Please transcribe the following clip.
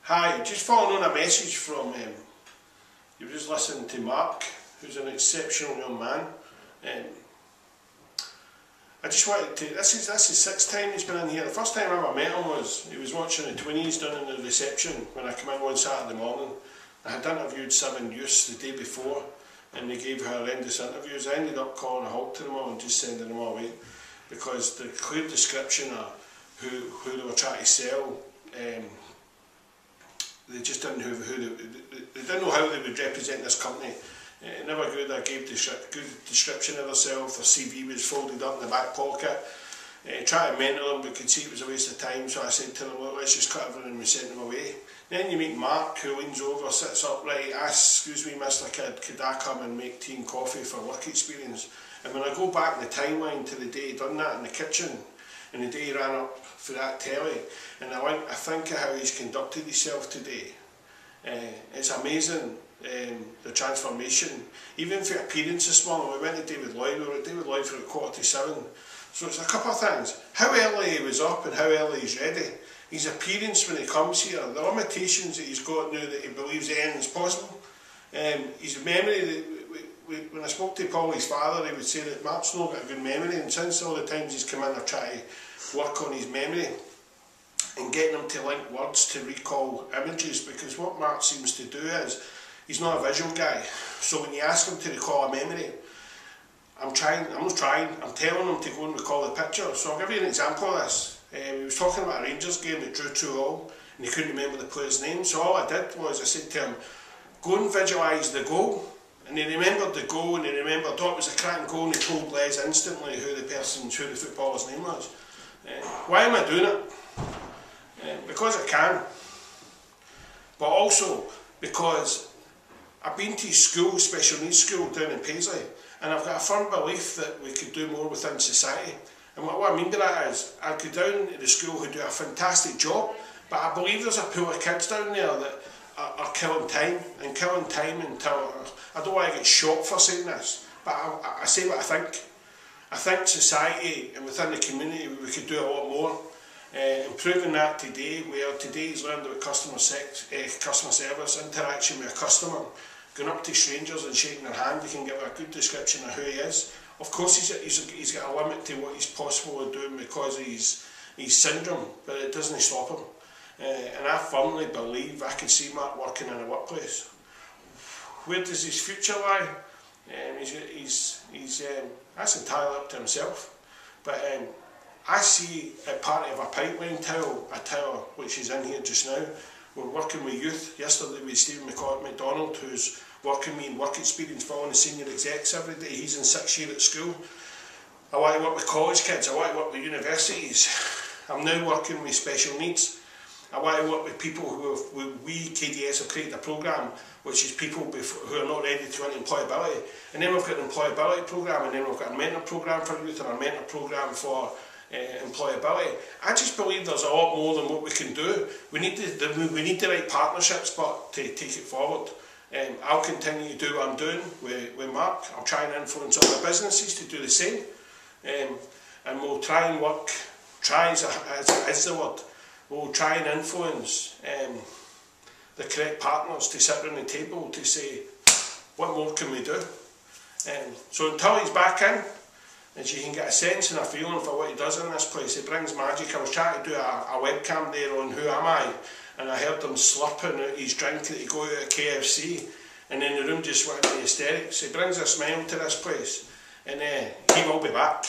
Hi, just following on a message from, you were just listening to Mark, who's an exceptional young man. I just wanted to, this is the sixth time he's been in here. The first time I ever met him was, he was watching the Twinnies down in the reception when I came in one Saturday morning. I had interviewed 7 youths the day before and they gave horrendous interviews. I ended up calling a halt to them all and just sending them away because the clear description of who they were trying to sell, they just didn't know they didn't know how they would represent this company. Never good. I gave good description of themselves. Their CV was folded up in the back pocket. Tried to mentor them, but could see it was a waste of time. So I said to them, "Look, let's just cut everything and we sent them away." Then you meet Mark, who leans over, sits upright, asks, "Excuse me, Mr. Kid, could I come and make tea and coffee for work experience?" And when I go back in the timeline to the day he done that in the kitchen, and the day he ran up for that telly, and I think of how he's conducted himself today. It's amazing, the transformation. Even for appearance this morning, we went to David Lloyd, we were at David Lloyd for 7:15. So it's a couple of things. How early he was up and how early he's ready. His appearance when he comes here, the limitations that he's got now that he believes anything is possible. His memory, when I spoke to Paul, his father, he would say that Mark's not got a good memory, and since all the times he's come in, I've tried to work on his memory and getting him to link words to recall images, because what Mark seems to do is, he's not a visual guy. So when you ask him to recall a memory, I'm telling him to go and recall the picture. So I'll give you an example of this. He was talking about a Rangers game that drew 2-2 and he couldn't remember the player's name. So all I did was I said to him, go and visualise the goal. And he remembered the goal and he remembered, oh, it was a cracking goal, and he told Les instantly who the footballer's name was. Why am I doing it? Because I can. But also because I've been to school, special needs school down in Paisley, and I've got a firm belief that we could do more within society. And what I mean by that is, I go down to the school who do a fantastic job, but I believe there's a pool of kids down there that are killing time until, I don't want to get shot for saying this, but I say what I think. I think society and within the community we could do a lot more. Improving that today, where today he's learned about customer service, interaction with a customer, going up to strangers and shaking their hand. He can give a good description of who he is. Of course he's got a limit to what he's possible of doing because of his syndrome, but it doesn't stop him. And I firmly believe I could see Mark working in a workplace. Where does his future lie? That's entirely up to himself. But I see it part of a pipeline tower which is in here just now. We're working with youth. Yesterday with Stevie McDonald, who's working with work experience following the senior execs every day. He's in 6th year at school. I want to work with college kids. I want to work with universities. I'm now working with special needs. I want to work with people we KDS have created a programme which is people who are not ready to enter employability. And then we've got an employability programme, and then we've got a mentor programme for youth and a mentor programme for employability. I just believe there's a lot more than what we can do. We need the right partnerships, but to take it forward. I'll continue to do what I'm doing with Mark. I'll try and influence other businesses to do the same. And we'll try and work, is the word, we'll try and influence the correct partners to sit around the table to say, what more can we do? So until he's back in, and you can get a sense and a feeling for what he does in this place. He brings magic. I was trying to do a webcam there on Who Am I, and I heard him slurping out his drink that he got out of KFC, and then the room just went into hysterics. He brings a smile to this place, and he will be back.